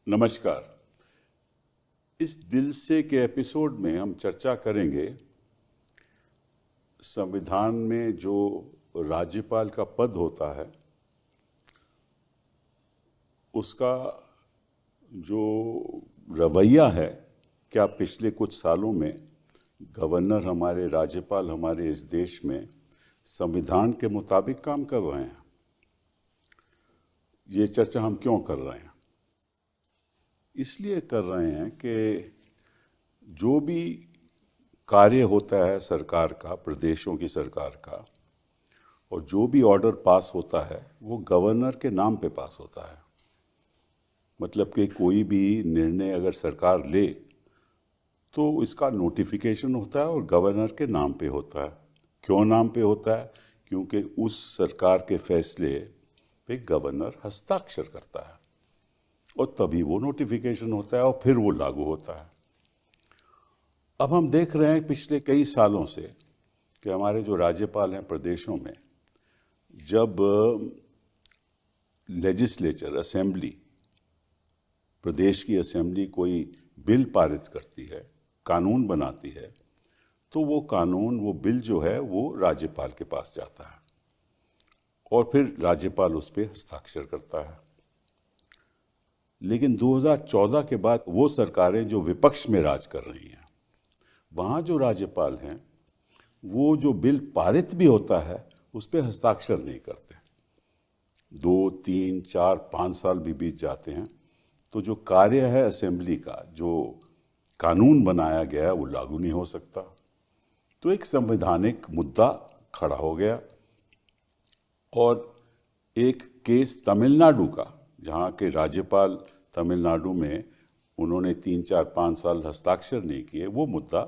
नमस्कार। इस दिल से के एपिसोड में हम चर्चा करेंगे संविधान में जो राज्यपाल का पद होता है उसका जो रवैया है। क्या पिछले कुछ सालों में गवर्नर हमारे, राज्यपाल हमारे इस देश में संविधान के मुताबिक काम कर रहे हैं? ये चर्चा हम क्यों कर रहे हैं? इसलिए कर रहे हैं कि जो भी कार्य होता है सरकार का, प्रदेशों की सरकार का, और जो भी ऑर्डर पास होता है वो गवर्नर के नाम पे पास होता है। मतलब कि कोई भी निर्णय अगर सरकार ले तो इसका नोटिफिकेशन होता है और गवर्नर के नाम पे होता है। क्यों नाम पे होता है? क्योंकि उस सरकार के फैसले पे गवर्नर हस्ताक्षर करता है और तभी वो नोटिफिकेशन होता है और फिर वो लागू होता है। अब हम देख रहे हैं पिछले कई सालों से कि हमारे जो राज्यपाल हैं प्रदेशों में, जब लेजिस्लेचर, असेंबली, प्रदेश की असेंबली कोई बिल पारित करती है, कानून बनाती है, तो वो कानून, वो बिल जो है वो राज्यपाल के पास जाता है और फिर राज्यपाल उस पर हस्ताक्षर करता है। लेकिन 2014 के बाद वो सरकारें जो विपक्ष में राज कर रही हैं, वहाँ जो राज्यपाल हैं वो जो बिल पारित भी होता है उस पर हस्ताक्षर नहीं करते। 2, 3, 4, 5 साल भी बीत जाते हैं तो जो कार्य है असेंबली का, जो कानून बनाया गया है, वो लागू नहीं हो सकता। तो एक संवैधानिक मुद्दा खड़ा हो गया और एक केस तमिलनाडु का, जहाँ के राज्यपाल तमिलनाडु में उन्होंने 3, 4, 5 साल हस्ताक्षर नहीं किए, वो मुद्दा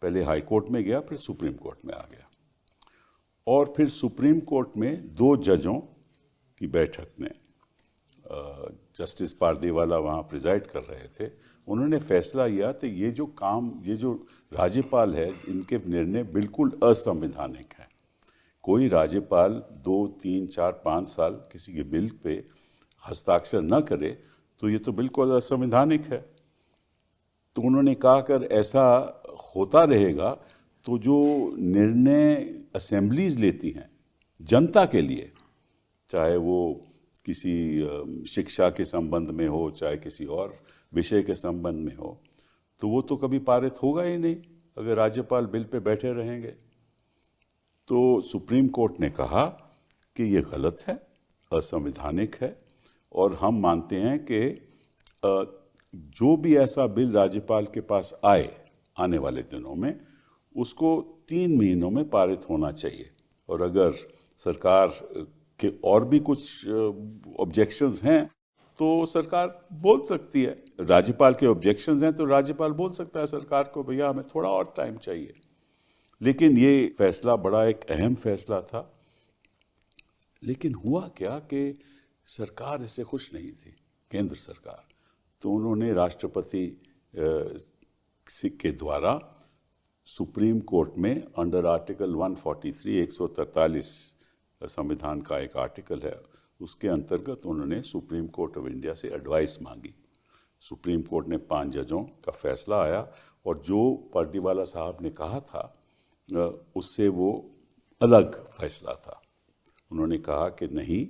पहले हाई कोर्ट में गया, फिर सुप्रीम कोर्ट में आ गया। और फिर सुप्रीम कोर्ट में 2 जजों की बैठक में, जस्टिस पारदीवाला वहाँ प्रिजाइड कर रहे थे, उन्होंने फैसला किया तो ये जो राज्यपाल है, इनके निर्णय बिल्कुल असंवैधानिक है। कोई राज्यपाल 2, 3, 4, 5 साल किसी के बिल पे हस्ताक्षर न करे तो ये तो बिल्कुल असंवैधानिक है। तो उन्होंने कहा अगर ऐसा होता रहेगा तो जो निर्णय असेंबलीज लेती हैं जनता के लिए, चाहे वो किसी शिक्षा के संबंध में हो, चाहे किसी और विषय के संबंध में हो, तो वो तो कभी पारित होगा ही नहीं अगर राज्यपाल बिल पे बैठे रहेंगे। तो सुप्रीम कोर्ट ने कहा कि ये गलत है, असंवैधानिक है, और हम मानते हैं कि जो भी ऐसा बिल राज्यपाल के पास आने वाले दिनों में, उसको 3 महीनों में पारित होना चाहिए। और अगर सरकार के और भी कुछ ऑब्जेक्शंस हैं तो सरकार बोल सकती है। राज्यपाल के ऑब्जेक्शंस हैं तो राज्यपाल बोल सकता है सरकार को, भैया हमें थोड़ा और टाइम चाहिए। लेकिन ये फैसला बड़ा एक अहम फैसला था। लेकिन हुआ क्या कि सरकार इससे खुश नहीं थी, केंद्र सरकार। तो उन्होंने राष्ट्रपति के द्वारा सुप्रीम कोर्ट में अंडर आर्टिकल 143, 143 संविधान का एक आर्टिकल है, उसके अंतर्गत उन्होंने सुप्रीम कोर्ट ऑफ इंडिया से एडवाइस मांगी। सुप्रीम कोर्ट ने 5 जजों का फैसला आया और जो पारदीवाला साहब ने कहा था उससे वो अलग फैसला था। उन्होंने कहा कि नहीं,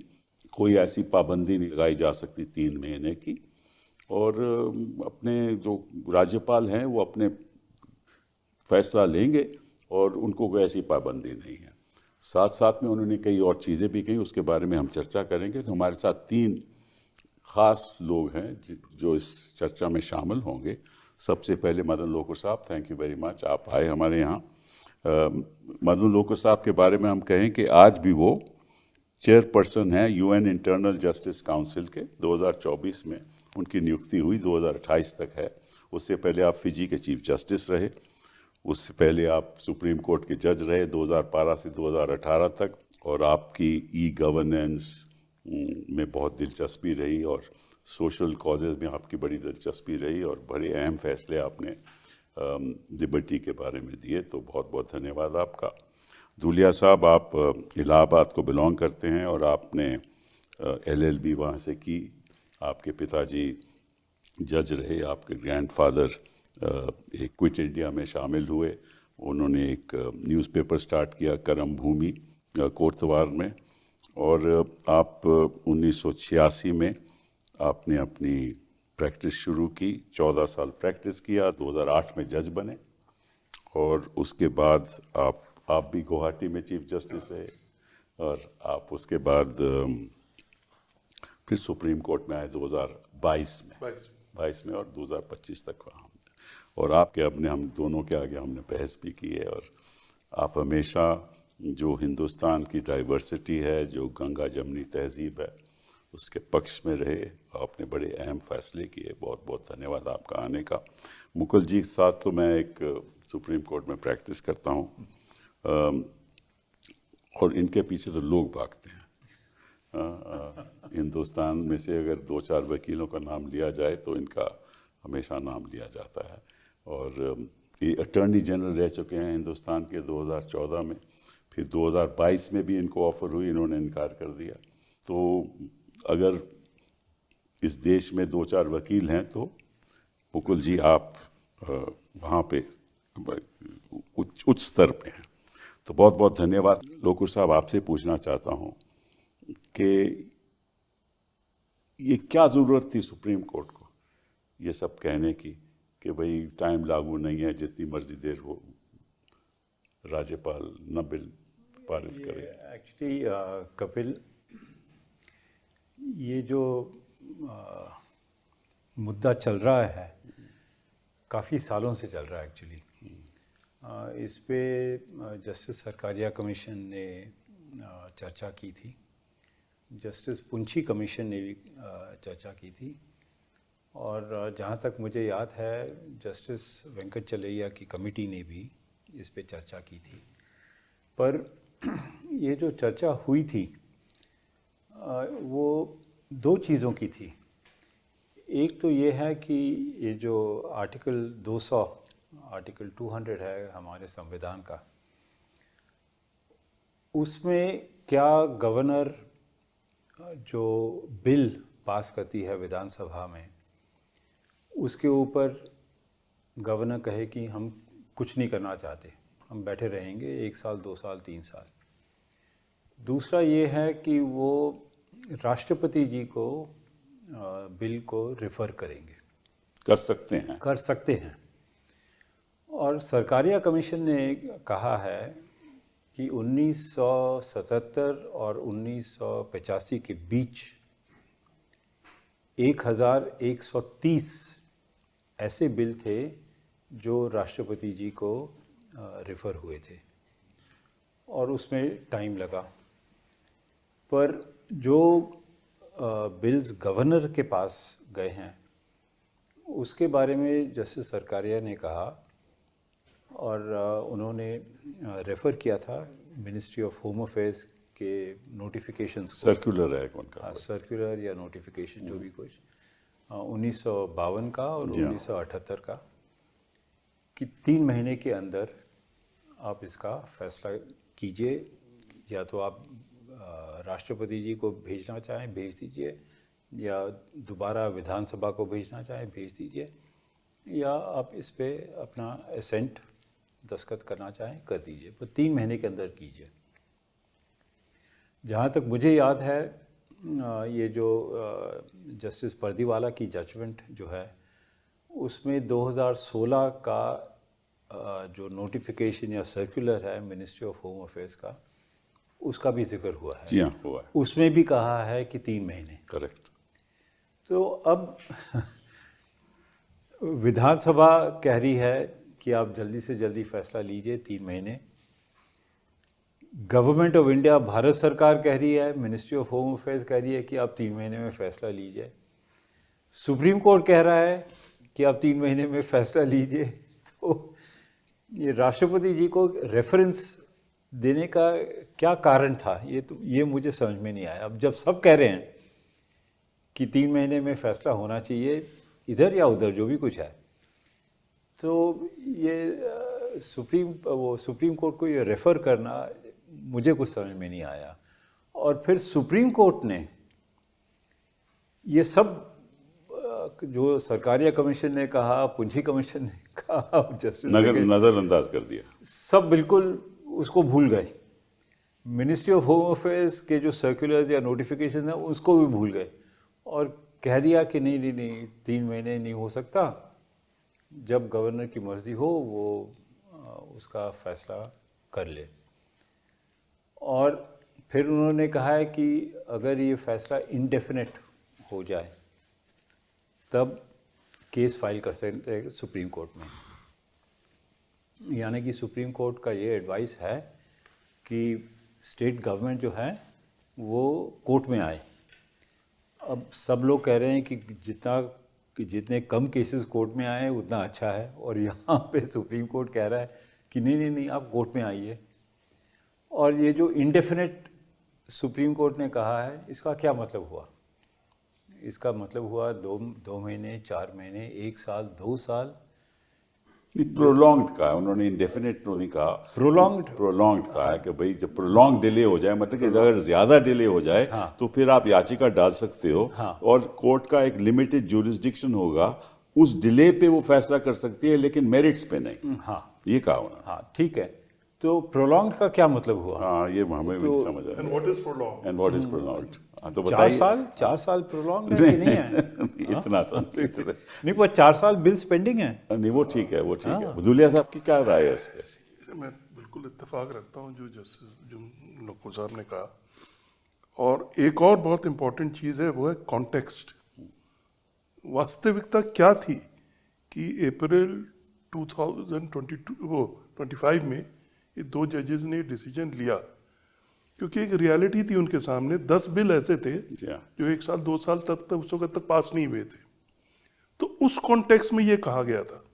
कोई ऐसी पाबंदी नहीं लगाई जा सकती 3 महीने की, और अपने जो राज्यपाल हैं वो अपने फैसला लेंगे और उनको कोई ऐसी पाबंदी नहीं है। साथ साथ में उन्होंने कई और चीज़ें भी कही, उसके बारे में हम चर्चा करेंगे। तो हमारे साथ 3 खास लोग हैं जो इस चर्चा में शामिल होंगे। सबसे पहले मदन लोकुर साहब, थैंक यू वेरी मच, आप आए हमारे यहाँ। मदन लोकुर साहब के बारे में हम कहें कि आज भी वो चेयरपर्सन है यूएन इंटरनल जस्टिस काउंसिल के। 2024 में उनकी नियुक्ति हुई, 2028 तक है। उससे पहले आप फिजी के चीफ जस्टिस रहे, उससे पहले आप सुप्रीम कोर्ट के जज रहे 2012 से 2018 तक, और आपकी ई गवर्नेंस में बहुत दिलचस्पी रही और सोशल कॉजेज़ में आपकी बड़ी दिलचस्पी रही और बड़े अहम फैसले आपने लिबर्टी के बारे में दिए। तो बहुत बहुत धन्यवाद आपका। धूलिया साहब, आप इलाहाबाद को बिलोंग करते हैं और आपने LLB वहाँ से की। आपके पिताजी जज रहे, आपके ग्रैंडफादर एक क्विट इंडिया में शामिल हुए। उन्होंने एक न्यूज़पेपर स्टार्ट किया करम भूमि कोतवार में, और आप 1986 में आपने अपनी प्रैक्टिस शुरू की, 14 साल प्रैक्टिस किया, 2008 में जज बने, और उसके बाद आप भी गुवाहाटी में चीफ जस्टिस रहे, और आप उसके बाद फिर सुप्रीम कोर्ट में आए 2022 में और 2025 तक वहाँ। और आपके अपने हम दोनों के आगे हमने बहस भी की है, और आप हमेशा जो हिंदुस्तान की डाइवर्सिटी है, जो गंगा जमनी तहजीब है, उसके पक्ष में रहे। आपने बड़े अहम फैसले किए। बहुत बहुत धन्यवाद आपका आने का। मुकुल जी के साथ तो मैं एक सुप्रीम कोर्ट में प्रैक्टिस करता हूँ, और इनके पीछे तो लोग भागते हैं। हिंदुस्तान में से अगर 2-4 वकीलों का नाम लिया जाए तो इनका हमेशा नाम लिया जाता है। और ये अटॉर्नी जनरल रह चुके हैं हिंदुस्तान के 2014 में, फिर 2022 में भी इनको ऑफ़र हुई, इन्होंने इनकार कर दिया। तो अगर इस देश में 2-4 वकील हैं तो मुकुल जी आप वहाँ पे उच्च स्तर पे हैं। तो बहुत बहुत धन्यवाद। लोकुर साहब, आपसे पूछना चाहता हूँ कि ये क्या ज़रूरत थी सुप्रीम कोर्ट को ये सब कहने की कि भाई टाइम लागू नहीं है, जितनी मर्जी देर वो राज्यपाल न बिल पारित करे। एक्चुअली कपिल, ये जो मुद्दा चल रहा है काफ़ी सालों से चल रहा है एक्चुअली। इस पे जस्टिस सरकारिया कमीशन ने चर्चा की थी, जस्टिस पुंछी कमीशन ने भी चर्चा की थी, और जहाँ तक मुझे याद है जस्टिस वेंकट चलैया की कमेटी ने भी इस पे चर्चा की थी। पर ये जो चर्चा हुई थी वो 2 चीज़ों की थी। एक तो ये है कि ये जो आर्टिकल 200 है हमारे संविधान का, उसमें क्या गवर्नर जो बिल पास करती है विधानसभा में, उसके ऊपर गवर्नर कहे कि हम कुछ नहीं करना चाहते, हम बैठे रहेंगे 1 साल 2 साल 3 साल। दूसरा ये है कि वो राष्ट्रपति जी को बिल को रेफ़र करेंगे, कर सकते हैं। और सरकारिया कमीशन ने कहा है कि 1977 और 1985 के बीच 1130 ऐसे बिल थे जो राष्ट्रपति जी को रेफ़र हुए थे, और उसमें टाइम लगा। पर जो बिल्स गवर्नर के पास गए हैं उसके बारे में जस्टिस सरकारिया ने कहा, और उन्होंने रेफ़र किया था मिनिस्ट्री ऑफ होम अफेयर्स के नोटिफिकेशंस को। सर्कुलर है कौन का? सर्कुलर या नोटिफिकेशन जो भी कुछ 1952 का और 1978 का, कि 3 महीने के अंदर आप इसका फैसला कीजिए, या तो आप राष्ट्रपति जी को भेजना चाहें भेज दीजिए, या दोबारा विधानसभा को भेजना चाहें भेज दीजिए, या आप इस पे अपना एसेंट दस्तखत करना चाहें कर दीजिए, पर 3 महीने के अंदर कीजिए। जहाँ तक मुझे याद है ये जो जस्टिस पर्दीवाला की जजमेंट जो है उसमें 2016 का जो नोटिफिकेशन या सर्कुलर है मिनिस्ट्री ऑफ होम अफेयर्स का, उसका भी जिक्र हुआ है। जी हाँ, हुआ है। उसमें भी कहा है कि 3 महीने। करेक्ट। तो अब विधानसभा कह रही है कि आप जल्दी से जल्दी फैसला लीजिए 3 महीने। गवर्नमेंट ऑफ इंडिया, भारत सरकार कह रही है, मिनिस्ट्री ऑफ होम अफेयर्स कह रही है कि आप 3 महीने में फैसला लीजिए। सुप्रीम कोर्ट कह रहा है कि आप 3 महीने में फैसला लीजिए। तो ये राष्ट्रपति जी को रेफरेंस देने का क्या कारण था, ये मुझे समझ में नहीं आया। अब जब सब कह रहे हैं कि 3 महीने में फैसला होना चाहिए इधर या उधर जो भी कुछ है, तो ये सुप्रीम कोर्ट को ये रेफ़र करना मुझे कुछ समझ में नहीं आया। और फिर सुप्रीम कोर्ट ने ये सब जो सरकारिया कमीशन ने कहा, पुंजी कमीशन ने कहा, जस्टिस नज़रअंदाज कर दिया, सब बिल्कुल उसको भूल गए। मिनिस्ट्री ऑफ होम अफेयर्स के जो सर्कुलर्स या नोटिफिकेशन है उसको भी भूल गए और कह दिया कि नहीं नहीं नहीं 3 महीने नहीं हो सकता, जब गवर्नर की मर्जी हो वो उसका फैसला कर ले। और फिर उन्होंने कहा है कि अगर ये फैसला इंडेफिनेट हो जाए तब केस फाइल कर सकते हैं सुप्रीम कोर्ट में। यानी कि सुप्रीम कोर्ट का ये एडवाइस है कि स्टेट गवर्नमेंट जो है वो कोर्ट में आए। अब सब लोग कह रहे हैं कि जितने कम केसेस कोर्ट में आए उतना अच्छा है, और यहाँ पे सुप्रीम कोर्ट कह रहा है कि नहीं नहीं नहीं आप कोर्ट में आइए। और ये जो इंडेफिनेट सुप्रीम कोर्ट ने कहा है, इसका क्या मतलब हुआ? इसका मतलब हुआ 2 महीने, 4 महीने, 1 साल, 2 साल। प्रोलॉन्ग्ड कहा है उन्होंने, इंडेफिनेट नहीं कहा, प्रोलॉन्ग्ड कहा है कि भाई जब प्रोलॉन्ग डिले हो जाए, मतलब कि अगर ज्यादा डिले हो जाए तो फिर आप याचिका डाल सकते हो और कोर्ट का एक लिमिटेड ज्यूरिसडिक्शन होगा, उस डिले पे वो फैसला कर सकती है लेकिन मेरिट्स पे नहीं। ये कहा उन्होंने। हाँ ठीक है, तो प्रोलॉन्ग्ड का क्या मतलब हुआ? हाँ ये हमें भी नहीं समझ आ रहा। And what is prolonged? तो 4 साल प्रोलॉन्ग है कि नहीं है? इतना तो नहीं, पर 4 साल बिल्स पेंडिंग है। नहीं, वो ठीक है, वो ठीक है। भदौलिया साहब की क्या राय है इस पे? मैं बिल्कुल इत्तेफाक रखता हूँ जो जस्टिस जो लोकू साहब ने कहा। और एक और बहुत इंपॉर्टेंट चीज़ है, वो है कॉन्टेक्स्ट। वास्तविकता क्या थी कि अप्रैल 2025 में ये 2 जजेस ने डिसीजन लिया, क्योंकि एक रियलिटी थी उनके सामने। 10 बिल ऐसे थे जो 1 साल 2 साल तक उस वक्त तक पास नहीं हुए थे। तो उस कॉन्टेक्स्ट में ये कहा गया था।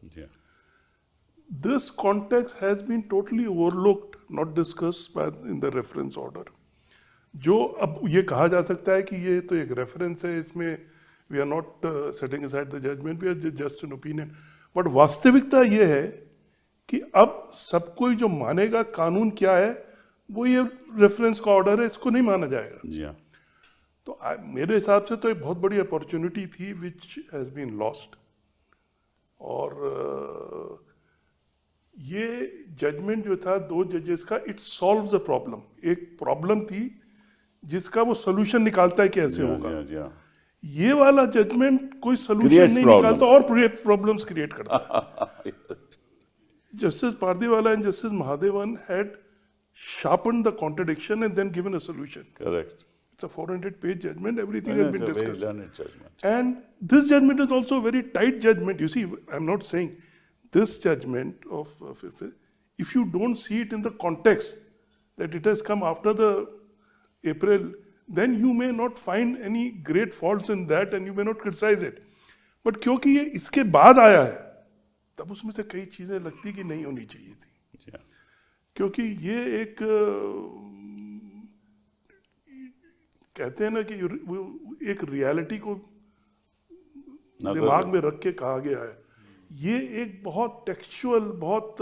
This context has been totally overlooked, not discussed in the reference order. जो अब ये कहा जा सकता है कि ये तो एक रेफरेंस है, इसमें we are not setting aside the judgment, we are just an opinion. But वास्तविकता ये है कि अब सब कोई जो मानेगा कानून क्या है, वो ये रेफरेंस का ऑर्डर है, इसको नहीं माना जाएगा। तो मेरे हिसाब से तो एक बहुत बड़ी अपॉर्चुनिटी थी विच हैज बीन लॉस्ट। और ये जजमेंट जो था 2 जजेस का, इट सॉल्व्स द प्रॉब्लम। एक प्रॉब्लम थी जिसका वो सोल्यूशन निकालता है कैसे होगा। ये वाला जजमेंट कोई सोल्यूशन नहीं निकालता और प्रॉब्लम्स क्रिएट करता है। Justice Pardiwala and justice Mahadevan had sharpened the contradiction and then given a solution. Correct. It's a 400-page judgment. Everything has been discussed. Very learned judgment. And this judgment is also a very tight judgment. You see, I'm not saying this judgment of, if you don't see it in the context that it has come after the April, then you may not find any great faults in that and you may not criticize it. But क्योंकि ये इसके बाद आया है, तब उसमें से कई चीजें लगती कि नहीं होनी चाहिए थी। क्योंकि ये एक कहते हैं ना कि एक रियलिटी को दिमाग में रख के कहा गया है। ये एक बहुत टेक्सचुअल, बहुत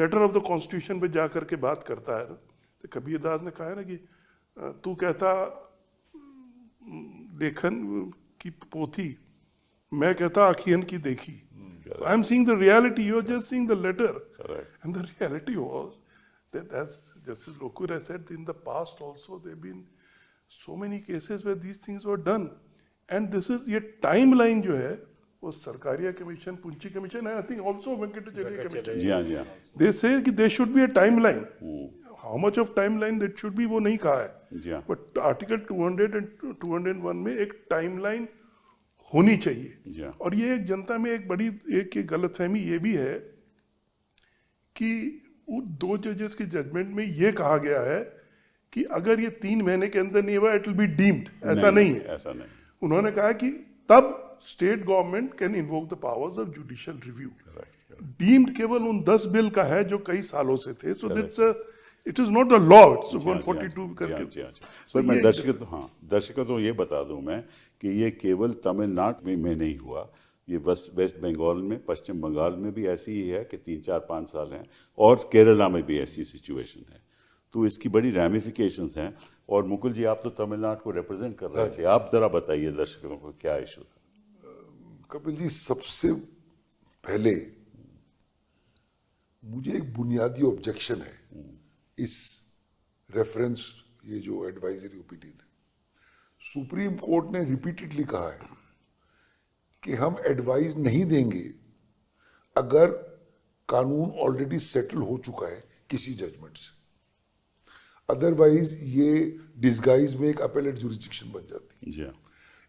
लेटर ऑफ द कॉन्स्टिट्यूशन पे जा करके बात करता है। तो कबीर दास ने कहा है ना कि तू कहता लेखन की पोथी, मैं कहता आखियन की देखी। So I'm seeing the reality, you're just seeing the letter. Correct. And the reality was that, as Justice Lokur has said, in the past also there have been so many cases where these things were done. And this is, ये timeline जो है, वो Sarkaria commission, पुंची commission, and I think also Venkatacharya commission, they say कि there should be a timeline. How much of timeline that should be वो नहीं कहा है. But Article 200 and 201 में एक timeline होनी चाहिए। और ये एक जनता में एक बड़ी एक गलतफहमी ये भी है कि 2 जजेस के जजमेंट में ये कहा गया है कि अगर ये 3 महीने के अंदर नहीं हुआ इट विल बी डीम्ड। ऐसा नहीं है, ऐसा नहीं। उन्होंने कहा कि तब state government can invoke the powers of judicial review. Deemed केवल उन 10 बिल का है जो कई सालों से थे। So that's it is not a law, it's 142 करके। पर मैं दर्शकों तो ये बता दूं मैं कि ये केवल तमिलनाडु में नहीं हुआ, ये वेस्ट बंगाल में, पश्चिम बंगाल में भी ऐसी ही है कि 3-4-5 साल हैं, और केरला में भी ऐसी सिचुएशन है। तो इसकी बड़ी रैमिफिकेशंस हैं। और मुकुल जी, आप तो तमिलनाडु को रिप्रेजेंट कर रहे थे, आप जरा बताइए दर्शकों को क्या इशू था। कपिल जी, सबसे पहले मुझे एक बुनियादी ऑब्जेक्शन है इस रेफरेंस, ये जो एडवाइजरी ओपिनियन है। सुप्रीम कोर्ट ने रिपीटेडली कहा है कि हम एडवाइस नहीं देंगे अगर कानून ऑलरेडी सेटल हो चुका है किसी जजमेंट से, अदरवाइज ये डिस्गाइज में एक अपेलेट जुरिस्डिक्शन बन जाती है। जी हाँ।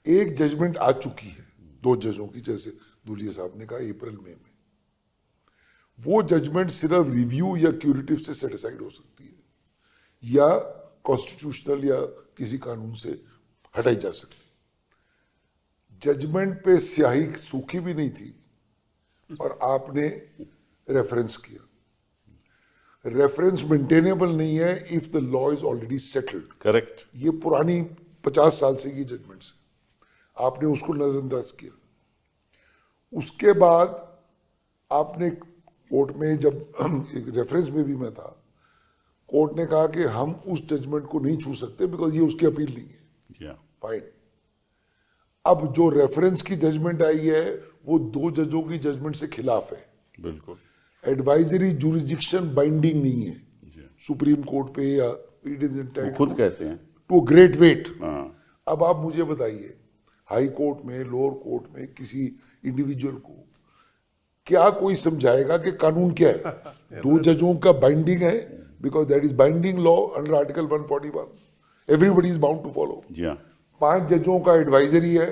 एक जजमेंट आ चुकी है 2 जजों की, जैसे धुलिया साहब ने कहा अप्रैल मई में, वो जजमेंट सिर्फ रिव्यू या क्यूरेटिव से सेटिसाइड हो सकती है या कॉन्स्टिट्यूशनल या किसी कानून से हटाई जा सकती है। जजमेंट पे स्याही सूखी भी नहीं थी और आपने रेफरेंस किया। रेफरेंस मेंटेनेबल नहीं है if the law is already settled. Correct. ये पुरानी 50 साल से ये जजमेंट्स है, आपने उसको नजरअंदाज किया। उसके बाद आपने कोर्ट में, जब एक रेफरेंस में भी मैं था, कोर्ट ने कहा कि हम उस जजमेंट को नहीं छू सकते बिकॉज ये उसकी अपील नहीं है। जी हाँ। फाइन। अब जो रेफरेंस की जजमेंट आई है वो 2 जजों की जजमेंट से खिलाफ है। बिल्कुल। एडवाइजरी जुरिस्डिक्शन बाइंडिंग नहीं है जी हाँ। सुप्रीम कोर्ट पे, या इट इज वो खुद कहते हैं। Too great weight. हाँ। अब आप मुझे बताइए, हाई कोर्ट में, लोअर कोर्ट में किसी इंडिविजुअल को क्या कोई समझाएगा कि कानून क्या है? 2 जजों का बाइंडिंग है, because that is binding law under article 141, everybody is bound to follow. जी हाँ। 5 जजों का एडवाइजरी है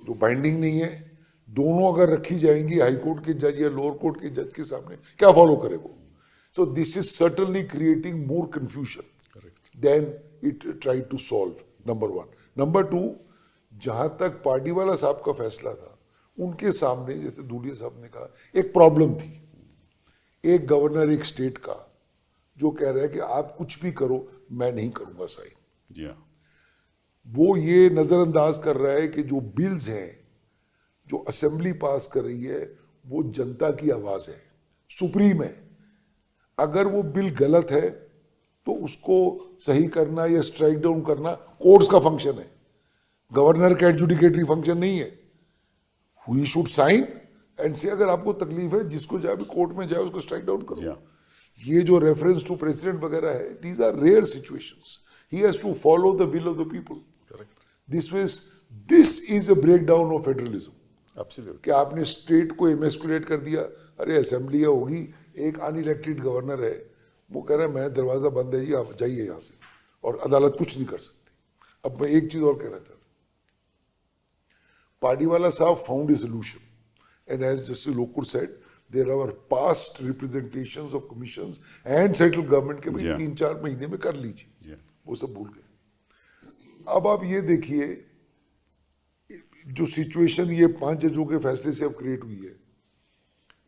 जो बाइंडिंग नहीं है। दोनों अगर रखी जाएंगी हाई कोर्ट के जज या लोअर कोर्ट के जज के सामने, क्या फॉलो करे वो? So this is certainly creating more confusion than it tried to solve, number 1। Number 2, जहां तक पार्टीवाला साहब का फैसला था, उनके सामने, जैसे धूलिया साहब ने कहा, एक प्रॉब्लम थी। एक गवर्नर एक स्टेट का जो कह रहा है कि आप कुछ भी करो, मैं नहीं करूंगा साइन। जी हाँ। वो ये नजरअंदाज कर रहा है कि जो बिल्स हैं जो असेंबली पास कर रही है वो जनता की आवाज है, सुप्रीम है। अगर वो बिल गलत है तो उसको सही करना या स्ट्राइक डाउन करना कोर्ट्स का फंक्शन है, गवर्नर का एडजुडिकेटरी फंक्शन नहीं है। ही शुड साइन एंड से अगर आपको तकलीफ है, जिसको जाए भी कोर्ट में जाए, उसको स्ट्राइक डाउन करो। Yeah. ये जो रेफरेंस टू प्रेसिडेंट वगैरह है, these are rare situations. He has to follow the will of the people. This is a breakdown of federalism. Absolutely. कि आपने स्टेट को इमेस्कुलेट कर दिया। अरे असेंबली होगी, एक अनइलेक्टेड गवर्नर है, वो कह रहा है मैं दरवाजा बंद है जी, आप जाइए यहाँ से, और अदालत कुछ नहीं कर सकती। अब मैं एक चीज और कहना चाहता हूँ, पार्टीवाला साहब found a solution and as justice Lokur said, there are past representations of commissions and central government के भाई Yeah. 3-4 महीने में कर लीजिए। Yeah. वो सब भूल गए। अब आप ये देखिए, जो सिचुएशन ये 5 जजों के फैसले से अब क्रिएट हुई है,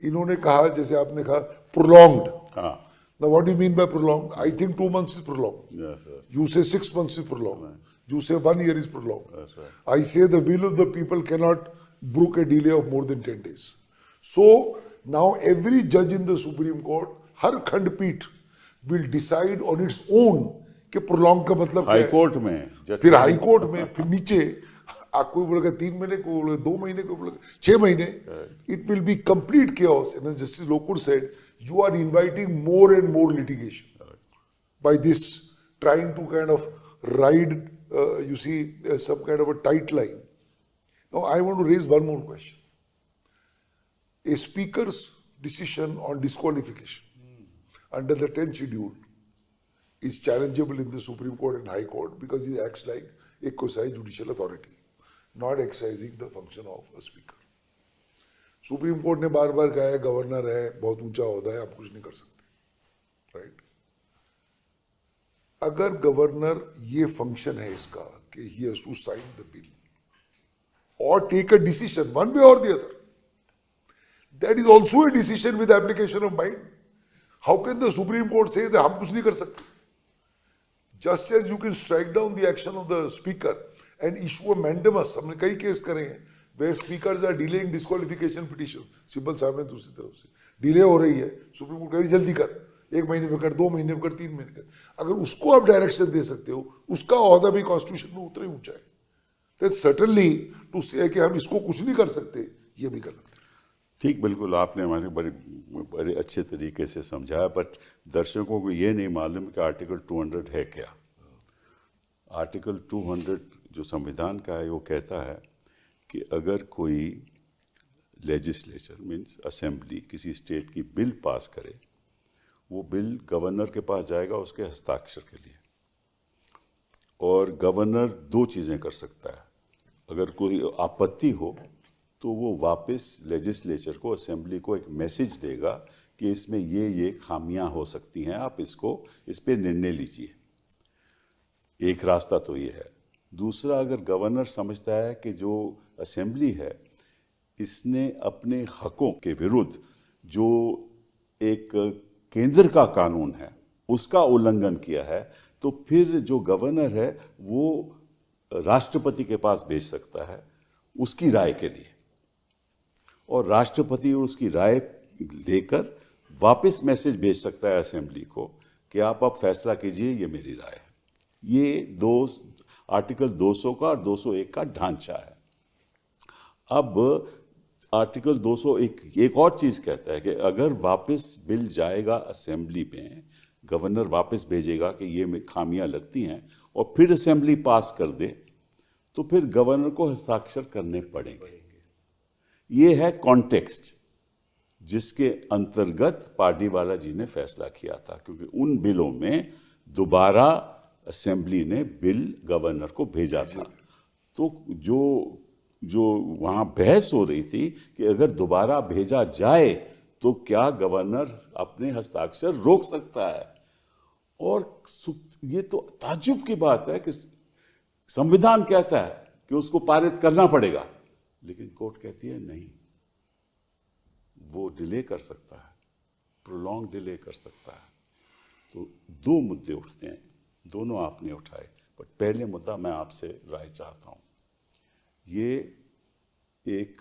इन्होंने कहा, जैसे आपने कहा, प्रोलॉन्ग्ड। हाँ। Now what do you mean by prolonged? I think 2 months is prolonged. Yes, sir. You say 6 months is prolonged. You say 1 year is prolonged. That's right. I say the will of the people cannot brook a delay of more than 10 days. So now every judge in the Supreme Court, हर खंडपीठ will decide on its own कि prolonged का मतलब क्या high है। Court में फिर high court में, फिर नीचे कोई बोलेगा 3 महीने, कोई बोलेगा 2 महीने, कोई बोलेगा 6 महीने। It will be complete chaos. And as Justice Lokur said, you are inviting more and more litigation by this trying to kind of ride, you see, some kind of a tight line. Now I want to raise one more question. A speaker's decision on disqualification under the 10th schedule is challengeable in the Supreme Court and High Court because he acts like a quasi-judicial authority, not exercising the function of a speaker. Supreme court ने बार बार कहा है, governor है, बहुत ऊंचा ओहदा है, आप कुछ नहीं कर सकते, राइट? अगर गवर्नर, ये फंक्शन है इसका कि he has to sign the bill और take a decision one way और the other, that is also a decision with application of mind. How can the supreme court से हम कुछ नहीं कर सकते? Just as you can strike down the action of the speaker and issue a mandamus, हमने कई case करे हैं where speakers are delaying disqualification petition, Sibal साहब में दूसरी तरफ से डिले हो रही है, सुप्रीम कोर्ट कह रही जल्दी कर, 1 महीने में कर, 2 महीने में कर, 3 महीने कर। अगर उसको आप डायरेक्शन दे सकते हो, उसका ओहदा भी कॉन्स्टिट्यूशन में उतना ही ऊंचा है। दैट सर्टेनली टू से कि हम इसको कुछ नहीं कर सकते, ये भी गलत है। ठीक, बिल्कुल आपने हमारे बड़े अच्छे तरीके से समझाया, बट दर्शकों को ये नहीं मालूम कि आर्टिकल 200 है क्या। आर्टिकल 200 जो संविधान का है वो कहता है कि अगर कोई लेजिस्लेचर मीन्स असेंबली किसी स्टेट की बिल पास करे, वो बिल गवर्नर के पास जाएगा उसके हस्ताक्षर के लिए, और गवर्नर दो चीज़ें कर सकता है। अगर कोई आपत्ति हो तो वो वापस लेजिस्लेचर को, असेंबली को एक मैसेज देगा कि इसमें ये खामियां हो सकती हैं, आप इस पे निर्णय लीजिए। एक रास्ता तो ये है। दूसरा, अगर गवर्नर समझता है कि जो असेंबली है इसने अपने हकों के विरुद्ध जो एक केंद्र का कानून है उसका उल्लंघन किया है, तो फिर जो गवर्नर है वो राष्ट्रपति के पास भेज सकता है उसकी राय के लिए, और राष्ट्रपति उसकी राय लेकर वापस मैसेज भेज सकता है असेंबली को कि आप अब फैसला कीजिए, ये मेरी राय है। ये दो आर्टिकल 200 का और 201 का ढांचा है। अब आर्टिकल 201 एक और चीज कहता है कि अगर वापस बिल जाएगा असेंबली में, गवर्नर वापस भेजेगा कि ये खामियां लगती हैं और फिर असेंबली पास कर दे, तो फिर गवर्नर को हस्ताक्षर करने पड़ेंगे। ये है कॉन्टेक्स्ट जिसके अंतर्गत पार्डीवाला जी ने फैसला किया था, क्योंकि उन बिलों में दोबारा असेंबली ने बिल गवर्नर को भेजा था। तो जो वहाँ बहस हो रही थी कि अगर दोबारा भेजा जाए तो क्या गवर्नर अपने हस्ताक्षर रोक सकता है, और ये तो ताज्जुब की बात है कि संविधान कहता है कि उसको पारित करना पड़ेगा, लेकिन कोर्ट कहती है नहीं, वो डिले कर सकता है, प्रोलॉन्ग डिले कर सकता है। तो दो मुद्दे उठते हैं, दोनों आपने उठाए, बट पहले मुद्दा मैं आपसे राय चाहता हूँ। ये एक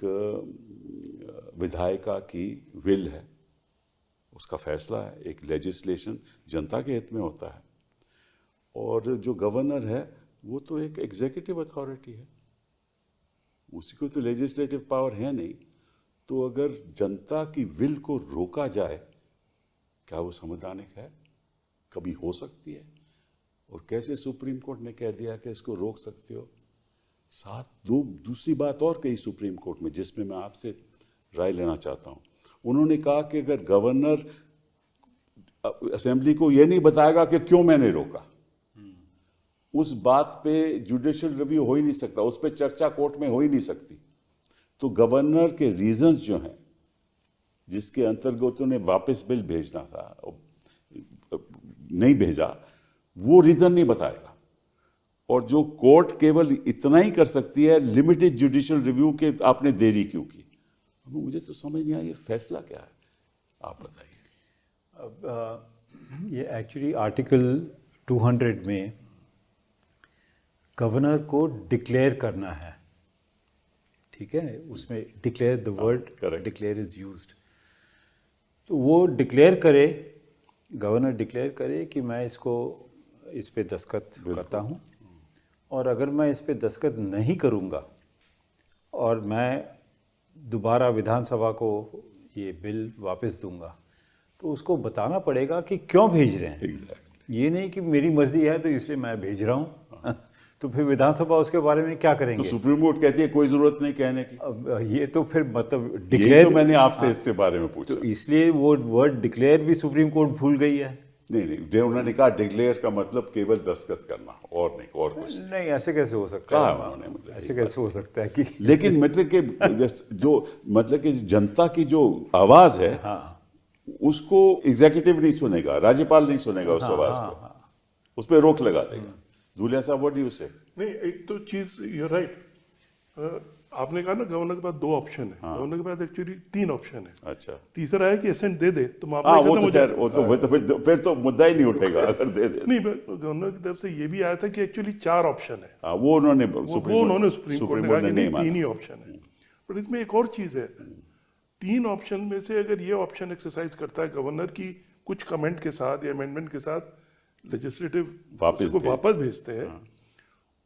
विधायिका की विल है, उसका फैसला है, एक लेजिस्लेशन जनता के हित में होता है, और जो गवर्नर है वो तो एक एग्जीक्यूटिव अथॉरिटी है, उसी को तो लेजिस्लेटिव पावर है नहीं। तो अगर जनता की विल को रोका जाए, क्या वो संवैधानिक है? कभी हो सकती है। और कैसे सुप्रीम कोर्ट ने कह दिया कि इसको रोक सकते हो। साथ दूसरी बात और कही सुप्रीम कोर्ट में, जिसमें मैं आपसे राय लेना चाहता हूं। उन्होंने कहा कि अगर गवर्नर असेंबली को यह नहीं बताएगा कि क्यों मैंने रोका, उस बात पे जुडिशियल रिव्यू हो ही नहीं सकता, उस पर चर्चा कोर्ट में हो ही नहीं सकती। तो गवर्नर के रीजंस जो हैं जिसके अंतर्गत उन्हें वापस बिल भेजना था, नहीं भेजा, वो रीजन नहीं बताएगा। और जो कोर्ट केवल इतना ही कर सकती है, लिमिटेड जुडिशियल रिव्यू के आपने देरी क्यों की। मुझे तो समझ नहीं आया ये फैसला क्या है, आप बताइए। अब ये एक्चुअली आर्टिकल 200 में गवर्नर को डिक्लेयर करना है, ठीक है, उसमें declare the word declare is used. तो वो डिक्लेयर करे, गवर्नर डिक्लेयर करे कि मैं इस पे दस्तखत करता हूँ, और अगर मैं इस पे दस्तखत नहीं करूँगा और मैं दोबारा विधानसभा को ये बिल वापस दूंगा, तो उसको बताना पड़ेगा कि क्यों भेज रहे हैं। ये नहीं कि मेरी मर्जी है तो इसलिए मैं भेज रहा हूँ। तो फिर विधानसभा उसके बारे में क्या करेंगे? तो सुप्रीम कोर्ट कहती है कोई जरूरत नहीं कहने की। अब ये तो फिर मतलब डिक्लेयर, तो मैंने आपसे इसके बारे में पूछा, तो इसलिए वो वर्ड डिक्लेयर भी सुप्रीम कोर्ट भूल गई है। नहीं, उन्होंने कहा डिक्लेयर का मतलब केवल दस्तखत करना, और नहीं, और कुछ नहीं। ऐसे कैसे हो सकता है? मतलब ऐसे कैसे हो सकता है कि लेकिन मतलब कि जो मतलब कि जनता की जो आवाज है, उसको एग्जीक्यूटिव नहीं सुनेगा, राज्यपाल नहीं सुनेगा उस आवाज को, उस पर रोक लगा देगा। धूलिया साहब, व्हाट डू यू से? नहीं, एक तो चीज यू राइट, आपने कहा ना गवर्नर के पास दो ऑप्शन है। गवर्नर के पास एक्चुअली 3 ऑप्शन है। अच्छा, तीसरा है कि असेंट दे दे तो मामला वो खत्म तो हो जाए। वो फिर तो मुद्दा ही नहीं उठेगा अगर दे दे। नहीं, गवर्नर की तरफ से ये भी आया था कि एक्चुअली 4 ऑप्शन है। वो उन्होंने सुप्रीम कोर्ट ने कहा कि नहीं, 3 ही ऑप्शन है। बट इसमें एक और चीज है, 3 ऑप्शन में से अगर ये ऑप्शन एक्सरसाइज करता है गवर्नर की कुछ कमेंट के साथ या अमेंडमेंट के साथ, लेजिस्लेटिव वापस भेजते हैं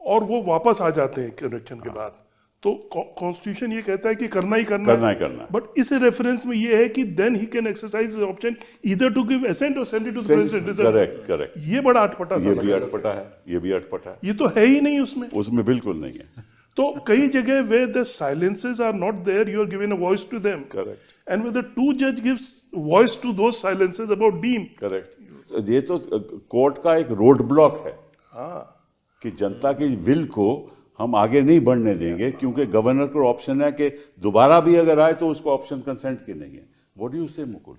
और वो वापस आ जाते हैं इलेक्शन के बाद, तो कॉन्स्टिट्यूशन ये कहता है कि करना ही करना करना ही करना है। बट इस रेफरेंस में ये है कि then he can exercise option either to give assent और send it to the president. Correct. ये बड़ा अटपटा सा ये लगा। भी अटपटा है, ये भी अटपटा है, ये तो है ही नहीं उसमें। उसमें बिल्कुल नहीं है। तो कई जगह where the silences are not there, you are given a voice to them, correct and when the two जज gives voice to those silences about them. Correct. ये तो कोर्ट का एक रोड ब्लॉक है हाँ, कि जनता की विल को हम आगे नहीं बढ़ने देंगे, क्योंकि गवर्नर को ऑप्शन है कि दोबारा भी अगर आए तो उसको ऑप्शन कंसेंट की नहीं है। व्हाट डू यू से मुकुल?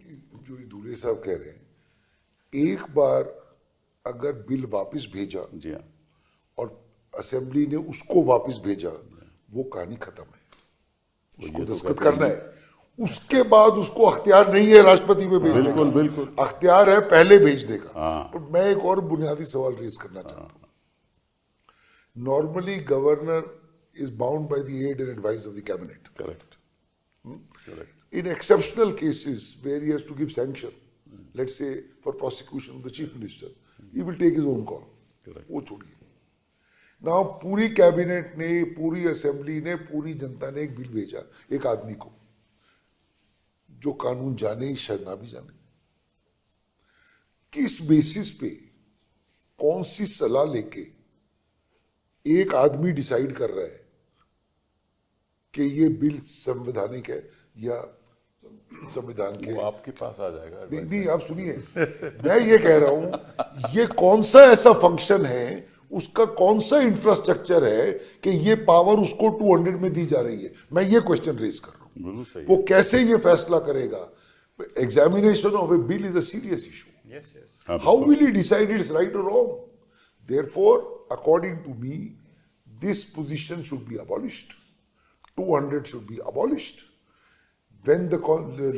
जो ये दूल्हे साहब कह रहे हैं, एक बार अगर बिल वापस भेजा जी हाँ, और असेंबली ने उसको वापस भेजा, वो कहानी खत्म है, उसको ये तो दस्तखत कहते करना है। उसके बाद उसको अख्तियार नहीं है राष्ट्रपति पे भेजने का, बिल्कुल बिल्कुल। अख्तियार है पहले भेजने का। हाँ। तो मैं एक और बुनियादी सवाल रेज करना चाहता हूँ। Normally governor is bound by the aid and advice of the cabinet. Correct correct. In exceptional cases where he has to give sanction, let's say for prosecution of the chief minister, he will take his own call. Correct. वो छोड़िए। Now पूरी cabinet ने, पूरी assembly ने, पूरी जनता ने एक bill भेजा एक आदमी को, जो कानून जाने ही शायद ना भी जाने। किस बेसिस पे, कौन सी सलाह लेके एक आदमी डिसाइड कर रहा है कि ये बिल संवैधानिक है या संविधान के? वो आपके पास आ जाएगा। नहीं नहीं, आप सुनिए, मैं ये कह रहा हूं, ये कौन सा ऐसा फंक्शन है, उसका कौन सा इंफ्रास्ट्रक्चर है कि ये पावर उसको 200 में दी जा रही है? मैं ये क्वेश्चन रेज कर रहा हूं। बिल्कुल सही वो कैसे ये फैसला करेगा? Examination of A bill is a serious issue. Yes yes. How will he decide it's right or wrong? Therefore, according to me, this position should be abolished. 200 should be abolished. When the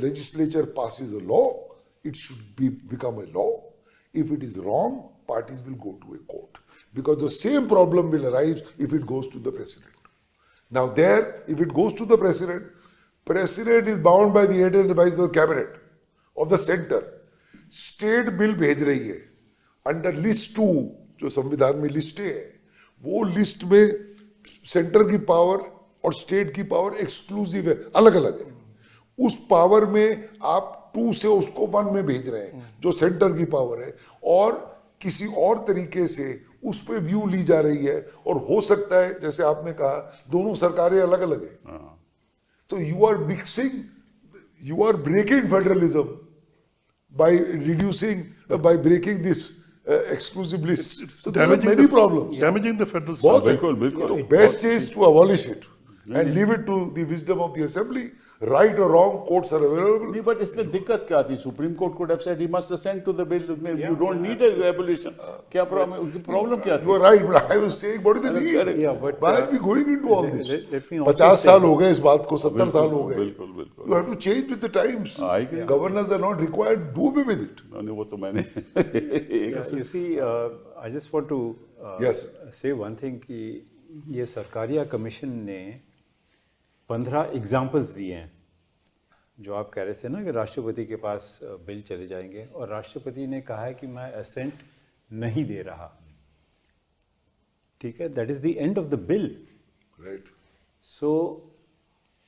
legislature passes a law, it should become a law. If it is wrong, parties will go to a court. Because the same problem will arise if it goes to the president. Now there, if it goes to the president, president is bound by the aid and advice of the cabinet, of the center. State bill भेज रही है under list 2, जो संविधान में लिस्टें हैं, वो list में centre की पावर और स्टेट की पावर एक्सक्लूसिव है, अलग अलग है। उस पावर में आप 2 से उसको 1 में भेज रहे हैं, जो सेंटर की पावर है, और किसी और तरीके से उस पर व्यू ली जा रही है। और हो सकता है, जैसे आपने कहा, दोनों सरकारें अलग अलग है, तो you are mixing, you are breaking federalism by reducing, by breaking this exclusive list. So there are many problems. Damaging the federal बहुत system. है। बिल्कुल, बिल्कुल। तो best is to abolish it and leave it to the wisdom of the assembly. Right or wrong, courts are available. नहीं, but इसमें दिक्कत क्या थी? Supreme court could have said he must assent to the bill. You don't need a abolition. क्या problem? उसकी problem क्या You थी? are right, but I was saying, what is the need? Yeah, but, Why are we going into all this? let me also 50 say साल हो गए इस बात को, 70 साल हो गए। बिल्कुल बिल्कुल। You have to change with the times. I agree. Governors are not required. Do away with it. नहीं, वो तो मैंने You see, I just want to Yes. say one thing कि ये सरकारिया कमीशन ने 15 एग्जाम्पल्स दिए हैं, जो आप कह रहे थे ना कि राष्ट्रपति के पास बिल चले जाएंगे, और राष्ट्रपति ने कहा है कि मैं असेंट नहीं दे रहा। ठीक है, that is the end of the bill. Right. So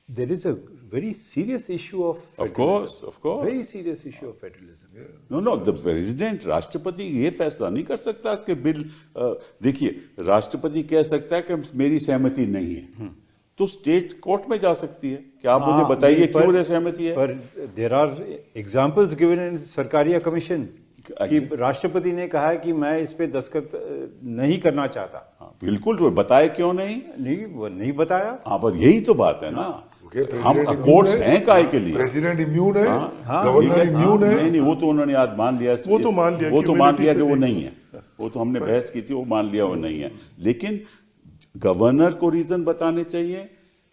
there is a very serious issue of Of course, of course. Very serious issue of federalism. No no, the president, राष्ट्रपति ये फैसला नहीं कर सकता कि बिल, देखिए, राष्ट्रपति कह सकता है कि मेरी सहमति नहीं है, तो स्टेट कोर्ट में जा सकती है कि आप मुझे बताइए क्यों ये सहमति है। पर there are examples given in Sarkaria commission कि राष्ट्रपति ने कहा है कि मैं इस पे दस्तखत नहीं करना चाहता। हाँ, बिल्कुल, तो बताए क्यों नहीं? नहीं, वो नहीं बताया। हाँ, बस यही तो बात है ना। Okay, हम president कोर्ट्स immune है। हैं काहे के लिए? प्रेसिडेंट इम्यून है, हाँ, गवर्नर ठीक है, इम्यून है। नहीं नहीं, वो तो उन्होंने आज मान लिया। वो तो मान लिया वो कि तो मान लिया immunity कि वो से नहीं है। वो तो हमने बहस की थी, वो मान लिया वो नहीं है। लेकिन गवर्नर को रीजन बताने चाहिए,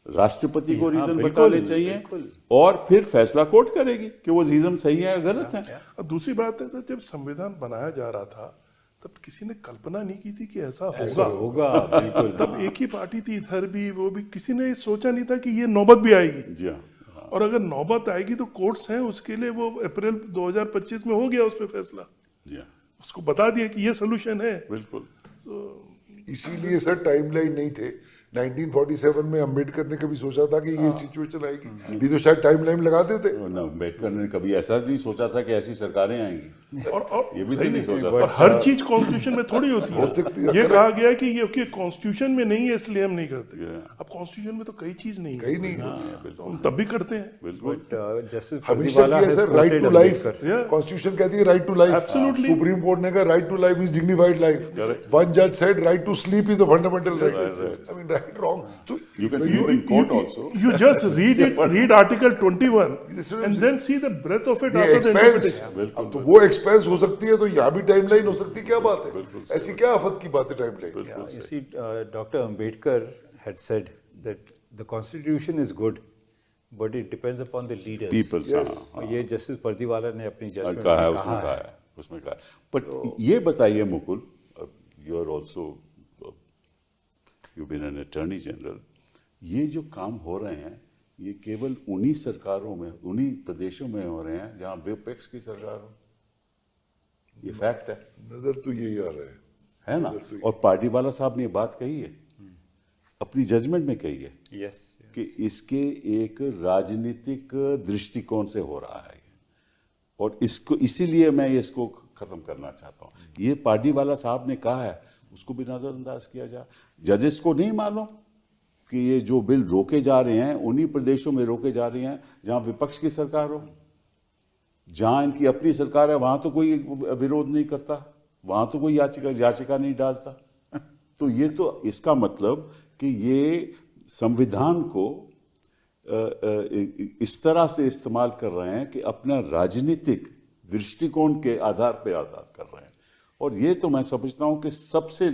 राष्ट्रपति को रीजन बिल्कुल, बताने चाहिए, बिल्कुल। और फिर फैसला कोर्ट करेगी कि वो रीजन सही है या गलत है। और दूसरी बात है सर, जब संविधान बनाया जा रहा था तब किसी ने कल्पना नहीं की थी कि ऐसा होगा। होगा, बिल्कुल। तब एक ही पार्टी थी, इधर भी वो भी, किसी ने सोचा नहीं था कि ये नौबत भी आएगी। जी हाँ, और अगर नौबत आएगी तो कोर्ट्स हैं उसके लिए, वो अप्रैल 2025 में हो गया उस पर फैसला, जी हाँ, उसको बता दिया कि ये सोल्यूशन है। बिल्कुल। इसीलिए सर टाइमलाइन नहीं थे, 1947 में अम्बेडकर ने कभी सोचा था कि ये सिचुएशन आएगी? नहीं तो शायद टाइम लाइन लगा देते। अम्बेडकर ने कभी ऐसा नहीं सोचा था कि ऐसी सरकारें आएंगी, और ये भी तो नहीं सोचा और था। हर चीज कॉन्स्टिट्यूशन में थोड़ी होती हो सकती है। है, ये correct। कहा गया है कि ये कॉन्स्टिट्यूशन में नहीं है इसलिए हम नहीं करते। अब कॉन्स्टिट्यूशन में तो कई चीज नहीं है, कहीं नहीं तो हम तब भी करते हैं। बिल्कुल। जस्टिस हमेशा किया sir, right to life. Constitution कहती है right to life. Absolutely. Supreme court ने कहा right to life is dignified life. One जज said right to sleep is a fundamental right. I mean right wrong. So You can see in court also. You just read Article 21 and then see the breadth of it The after the expense, interpretation. अब तो वो expense हो सकती है, तो यहाँ भी timeline हो सकती है। क्या बात है, ऐसी क्या आफत की बात है timeline? You see, Dr. Ambedkar had said that the constitution is good, but it depends upon the leaders. People, Yes. हाँ, ये जस्टिस पर्दीवाला ने अपनी जजमेंट कहा है, में उसमें कहा कहा है। है, उसमें कहा है। बट ये बताइए Mukul, you are also, you been an attorney general, ये जो काम हो रहे हैं ये केवल उन्हीं सरकारों में, उन्हीं प्रदेशों में हो रहे हैं जहां विपक्ष की सरकार हो। ये फैक्ट है नजर तो यही आ रहा है ना? और पार्टीवाला साहब ने ये बात कही है, अपनी जजमेंट में कही है Yes. कि इसके एक राजनीतिक दृष्टिकोण से हो रहा है, और इसको इसीलिए मैं इसको खत्म करना चाहता हूँ। ये पार्टीवाला साहब ने कहा है, उसको भी नजरअंदाज किया जाए। जजेस को नहीं मालूम कि ये जो बिल रोके जा रहे हैं उन्हीं प्रदेशों में रोके जा रहे हैं जहां विपक्ष की सरकार हो। जहां इनकी अपनी सरकार है वहां तो कोई विरोध नहीं करता, वहां तो कोई याचिका नहीं डालता। तो ये तो इसका मतलब कि ये संविधान को इस तरह से इस्तेमाल कर रहे हैं कि अपना राजनीतिक दृष्टिकोण के आधार पर आजाद कर रहे हैं। और ये तो मैं समझता हूं कि सबसे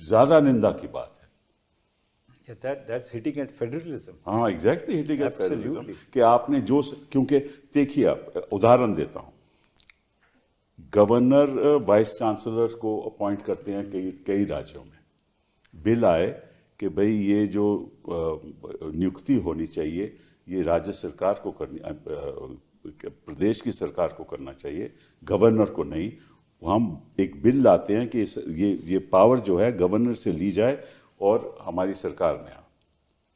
ज्यादा निंदा की बात है। Yeah, that's hitting at federalism. हाँ, exactly, hitting at Absolutely. Federalism कि आपने जो, क्योंकि देखिए, आप उदाहरण देता हूं, गवर्नर वाइस चांसलर को अपॉइंट करते हैं कई राज्यों में। बिल आए कि भाई ये जो नियुक्ति होनी चाहिए ये राज्य सरकार को करनी, प्रदेश की सरकार को करना चाहिए, गवर्नर को नहीं। हम एक बिल लाते हैं कि ये पावर जो है गवर्नर से ली जाए, और हमारी सरकार ने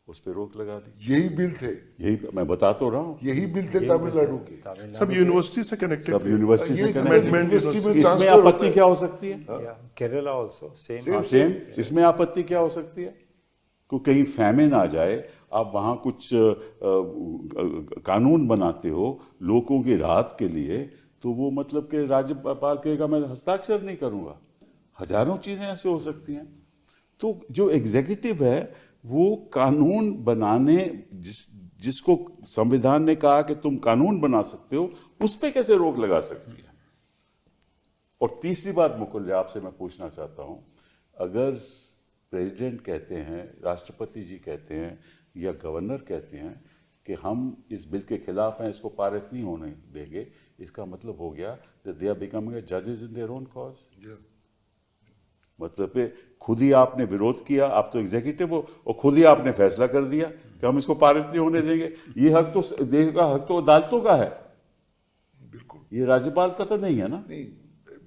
उस पर रोक लगा दी। यही बिल थे, यही मैं बता तो रहा हूँ, यही बिल थे तमिलनाडु के। सब यूनिवर्सिटी से कनेक्टेड सब यूनिवर्सिटी से ये connected। यूनिवर्सिटी में इसमें ट्रांसफर होता आपत्ति है। क्या हो सकती है? Yeah. Kerala also same. हाँ, सेम। इसमें आपत्ति क्या हो सकती है? को कहीं फैमिन आ जाए, आप वहां कुछ कानून बनाते हो लोगों की राहत के लिए, तो वो मतलब कि राज्यपाल कहेगा मैं हस्ताक्षर नहीं करूंगा। हजारों चीजें ऐसे हो सकती हैं। तो जो एग्जीक्यूटिव है वो कानून बनाने, जिसको संविधान ने कहा कि तुम कानून बना सकते हो, उस पर कैसे रोक लगा सकती है? और तीसरी बात मुकुल आपसे मैं पूछना चाहता हूं, अगर प्रेसिडेंट कहते हैं, राष्ट्रपति जी कहते हैं या गवर्नर कहते हैं कि हम इस बिल के खिलाफ हैं, इसको पारित नहीं होने देंगे, इसका मतलब हो गया that they are becoming judges in their own cause। मतलब पे खुद ही आपने विरोध किया, आप तो एग्जीक्यूटिव हो, और खुद ही आपने फैसला कर दिया कि हम इसको पारित नहीं होने देंगे। ये हक तो देश का हक तो अदालतों का है, बिल्कुल ये राज्यपाल का तो नहीं है ना। नहीं,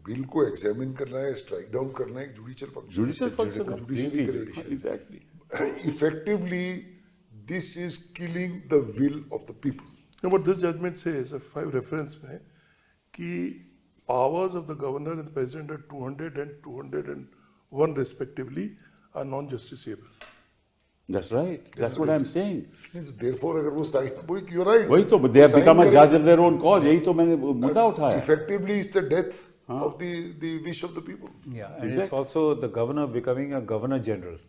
बिल को एग्जामिन करना है, स्ट्राइक डाउन करना है, एक judicial function, judicial function judiciary करेगी। Exactly. Effectively, this is killing the will of the people. No, but this judgment says, if I reference में, कि powers of the governor and the president are 200 and 201 respectively are non-justiciable. That's right. That's what I'm saying. नहीं तो therefore अगर वो sign, you're right. वही तो they have become a judge of their own cause, यही तो मैंने मुद्दा उठाया। Effectively, it's the death of the wish of the people. Yeah, and it's also the governor becoming a governor general,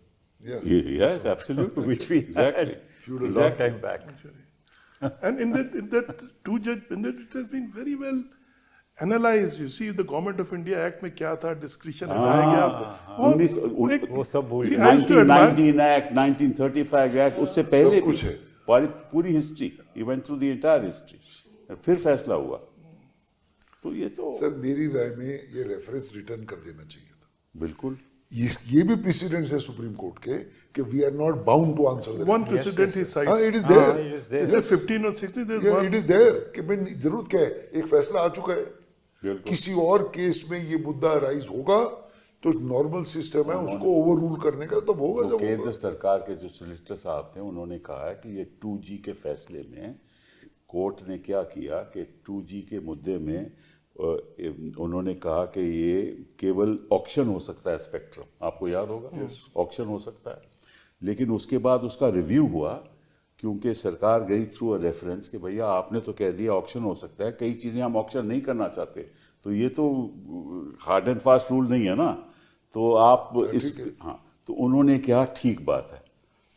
Yeah. Yes, absolutely. which we exactly. had a long time back. And in that it has been very well analyzed. You see, the Government of India Act में क्या था, discretion हटाया गया। वो सब भूल See, गए। I used to admire- 1919 Act, 1935 Act, उससे पहले सब कुछ है। पूरी history, he went through the entire history, फिर फैसला हुआ। तो ये तो सर मेरी राय में ये रेफरेंस रिटर्न कर देना चाहिए था। बिल्कुल ये भी प्रेसिडेंट्स है सुप्रीम कोर्ट के कि we are not bound to answer One precedent he cites. It is there, it is there. Is it 15 or 16? There's one. It is there कि मैं जरूरत क्या है, एक फैसला आ चुका है, बिल्कुल। किसी और केस में ये मुद्दा राइज होगा तो नॉर्मल सिस्टम है उसको ओवर रूल करने का तब होगा जब केंद्र होगा। सरकार के जो सोलिसिटर साहब थे उन्होंने कहा है कि ये 2G के फैसले में कोर्ट ने क्या किया कि 2G के मुद्दे में उन्होंने कहा कि ये केवल ऑक्शन हो सकता है स्पेक्ट्रम, आपको याद होगा ऑक्शन हो सकता है, लेकिन उसके बाद उसका रिव्यू हुआ क्योंकि सरकार गई थ्रू अ रेफरेंस कि भैया आपने तो कह दिया ऑक्शन हो सकता है, कई चीज़ें हम ऑक्शन नहीं करना चाहते, तो ये तो हार्ड एंड फास्ट रूल नहीं है ना, तो आप इस हाँ, तो उन्होंने कहा ठीक बात है,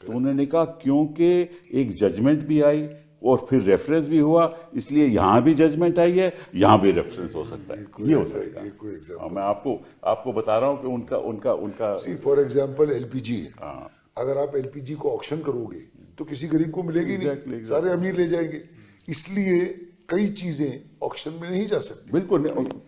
तो उन्होंने कहा क्योंकि एक जजमेंट भी आई और फिर रेफरेंस भी हुआ, इसलिए यहाँ भी जजमेंट आई है, यहाँ भी रेफरेंस हो सकता है, ये हो सकता है। कोई एग्जांपल मैं आपको बता रहा हूँ कि उनका सी फॉर एग्जांपल एलपीजी है, अगर आप एलपीजी को ऑक्शन करोगे तो किसी गरीब को मिलेगी नहीं, सारे अमीर ले जाएंगे, इसलिए कई चीजें ऑक्शन में नहीं जा सकती। बिल्कुल,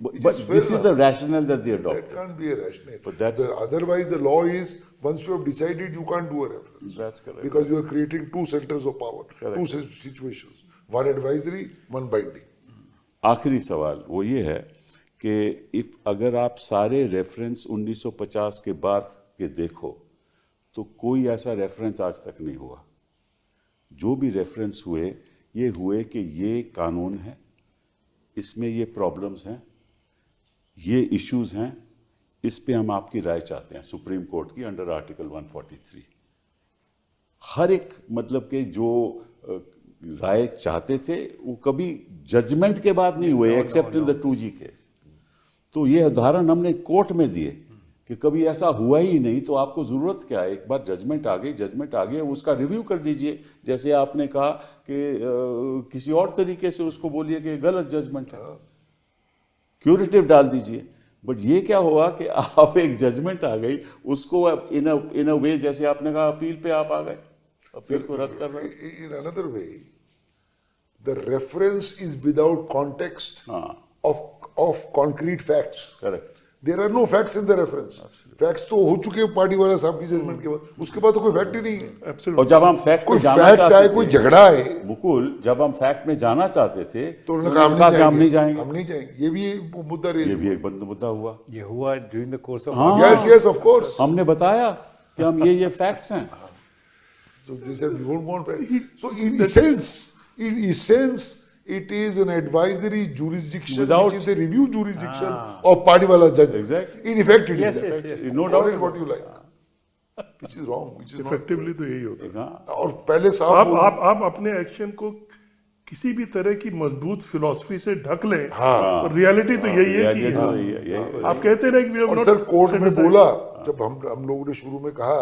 but this is the rationale that they That adopted. can't be a rationale. But that's- Otherwise, the law is once you have decided, you can't do a reference. That's correct. Because you are creating two centers of power, Correct. two situations, one advisory, one binding. आखिरी सवाल वो ये है कि अगर आप सारे reference 1950 के बाद के देखो तो कोई ऐसा रेफरेंस आज तक नहीं हुआ। जो भी रेफरेंस हुए कि ये कानून है, इसमें ये प्रॉब्लम्स हैं, ये इश्यूज हैं, इस पे हम आपकी राय चाहते हैं सुप्रीम कोर्ट की अंडर आर्टिकल 143। हर एक मतलब के जो राय चाहते थे वो कभी जजमेंट के बाद नहीं हुए accept in the 2G case. तो ये उदाहरण हमने कोर्ट में दिए कि कभी ऐसा हुआ ही नहीं, तो आपको जरूरत क्या है, एक बार जजमेंट आ गई उसका रिव्यू कर लीजिए, जैसे आपने कहा कि किसी और तरीके से उसको बोलिए कि गलत जजमेंट है, क्यूरेटिव डाल दीजिए। बट ये क्या हुआ कि आप एक जजमेंट आ गई उसको इन अ वे जैसे आपने कहा अपील पे आप आ गए, अपील को रद्द कर रहे हैं। In another way, the reference is without context of concrete facts. Correct. There are no facts in the reference. Facts तो हो चुके हैं पार्टी वाला साहब की जजमेंट के बाद, उसके बाद तो कोई फैक्ट ही नहीं है। और जब हम फैक्ट कोई में जाना फैक्ट चाहते आए, थे, कोई झगड़ा है, मुकुल जब हम फैक्ट में जाना चाहते थे तो उन्होंने उन्होंने कहा कहा कि हम नहीं जाएंगे। हम नहीं जाएंगे। ये भी एक मुद्दा रेज ये भी एक बंद मुद्दा हुआ। ये हुआ ड्यूरिंग द कोर्स ऑफ हाँ। yes of course. हमने बताया कि हम ये फैक्ट्स हैं। So they said we won't want facts. So in essence it is an advisory jurisdiction Without- which is the review jurisdiction of party wala judge. Exactly. In effect it Yes, is. yes, yes. No Call doubt. it what you like. Which is wrong, which is not. Effectively तो यही होता है। हाँ, और पहले साहब आप अपने एक्शन को किसी भी तरह की मजबूत फिलॉसफी से ढक लें, और रियलिटी तो यही है ये कि तो यही है। आप कहते रहे कि we have और not सर कोर्ट में set aside- बोला, जब हम लोगों ने शुरू में कहा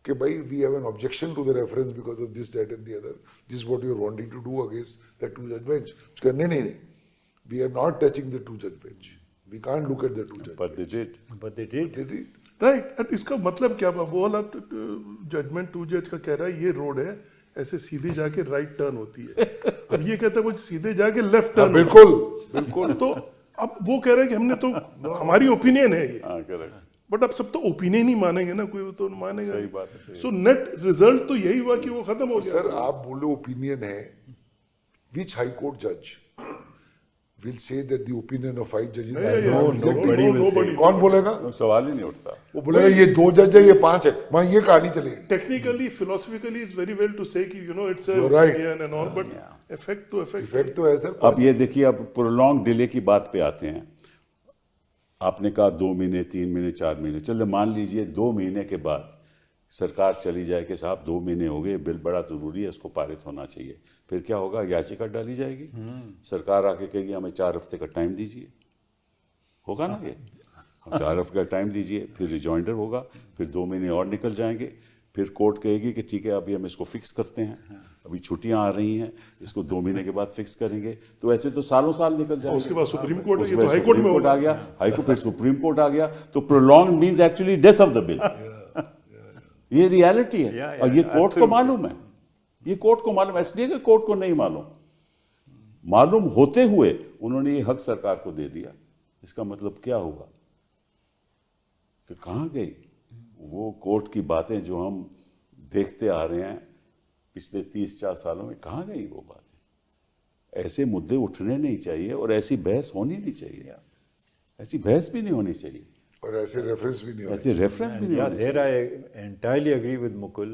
कि भाई we have an objection to the reference because of this that and the other, this what you are wanting to do against the two जज बेंच। नहीं, we are not touching the two जज bench, we can't look at the two जज But they did. But they did right. And इसका मतलब क्या, वो वाला judgement to जज का कह रहा है ये रोड है, ऐसे सीधी जाके राइट टर्न होती है, अब ये कहता है वो सीधे जाके लेफ्ट टर्न। बिल्कुल। तो अब वो कह रहे हैं कि हमने तो हमारी ओपिनियन है ये, हाँ, correct. बट अब सब तो ओपिनियन ही मानेंगे ना, कोई तो मानेगा। सही बात है, सही सो नेट रिजल्ट तो यही हुआ कि वो खत्म हो गया। सर आप बोले ओपिनियन है, विच हाई कोर्ट जज will say that the opinion of 5 जजेस कौन बोलेगा? सवाल ही नहीं उठता। वो बोलेगा ये 2 जज है, ये 5 है, वहां ये कहानी चलेगी। Technically philosophically it's very well to say कि you know it's You're right. Opinion and all, but effect तो इफेक्ट तो है सर। अब ये देखिए, अब प्रोलॉन्ग डिले की बात पे आते हैं। आपने कहा 2 महीने, 3 महीने, 4 महीने, चलो मान लीजिए 2 महीने के बाद सरकार चली जाए कि साहब 2 महीने हो गए, बिल बड़ा जरूरी है, इसको पारित होना चाहिए, फिर क्या होगा? याचिका डाली जाएगी, सरकार आके कहेगी हमें 4 हफ्ते का टाइम दीजिए, होगा ना ये? 4 हफ्ते का टाइम दीजिए, फिर रिजॉइंडर होगा, फिर 2 महीने और निकल जाएंगे, फिर कोर्ट कहेगी कि ठीक है अभी हम इसको फिक्स करते हैं, अभी छुट्टियां आ रही हैं, इसको 2 महीने के बाद फिक्स करेंगे, तो ऐसे तो सालों साल निकल जाएंगे। उसके बाद सुप्रीम कोर्ट, ये उसके तो बाद हाई कोर्ट में सुप्रीम कोर्ट होगा। आ गया, हाई कोर्ट, फिर सुप्रीम कोर्ट आ गया, तो prolong means actually death of the bill. ये रियलिटी है। Yeah, और ये yeah, कोर्ट को मालूम है, ये कोर्ट को मालूम है, इसलिए कि कोर्ट को नहीं मालूम होते हुए उन्होंने ये हक सरकार को दे दिया। इसका मतलब क्या हुआ कि कहां गई वो कोर्ट की बातें जो हम देखते आ रहे हैं पिछले 30-40 सालों में, कहां गई वो बातें? ऐसे मुद्दे उठने नहीं चाहिए और ऐसी बहस होनी नहीं चाहिए, ऐसी बहस भी नहीं होनी चाहिए। और ऐसे रेफरेंस भी नहीं होने ऐसे रेफरेंस भी नहीं Yeah, होने there I entirely agree with Mukul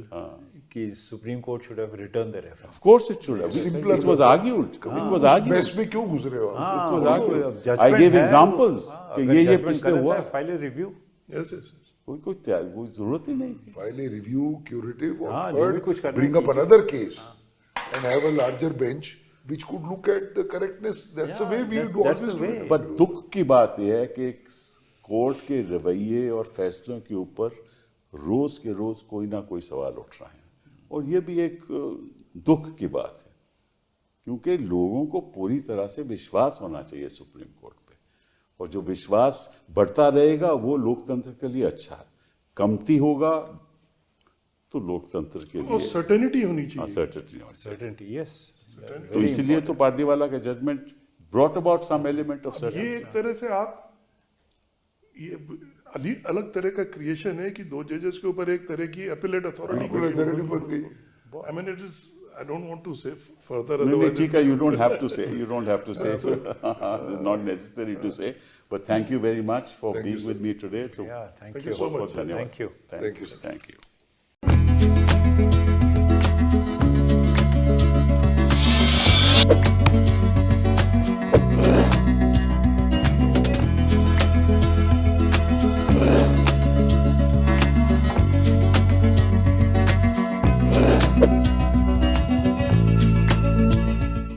कि Supreme Court should have returned the reference. Of course it should have. Simpler It was था। argued. It was argued. Base में क्यों गुजरे हो आप? It was हाँ, argued. अब I judgment gave है, examples हाँ, कि अगर ये judgment पिछले गलत हुआ। है, file a review. Yes, yes, yes. कोई जरूरत ही नहीं थी। File a review, curative, or हाँ, जो भी third, कुछ करना bring up कीजिए। another case and have a larger bench which could look at the correctness. That's the way we that's- do that's always the do way. it. पर दुख की बात यह है कि कोर्ट के रवैये और फैसलों के ऊपर रोज के रोज कोई ना कोई सवाल उठ रहे हैं और ये भी एक दुख की बात है क्योंकि लोगों को पूरी तरह से विश्वास होना चाहिए सुप्रीम कोर्ट पे और जो विश्वास बढ़ता रहेगा वो लोकतंत्र के लिए अच्छा है कमती होगा तो लोकतंत्र के और लिए सर्टेनिटी होनी चाहिए। uncertainty होनी चाहिए। Certainty, yes. तो इसीलिए तो पारदीवाला का judgement brought about some element of ये certainty. एक तरह से आप ये अलग तरह का क्रिएशन है कि दो जजेस के ऊपर एक तरह की अपीलेट अथॉरिटी बिल्कुल authority बन गई। I mean, it is. I don't want to say further. No, no, Otherwise, Chika, you don't have to say. You don't have to say. It's not necessary to say. But thank you very much for Thank you, being sir. with me today. So, Yeah, thank Thank you. you so much, बहुत धन्यवाद. Thank you. Thank Thank you, you. sir. Thank you.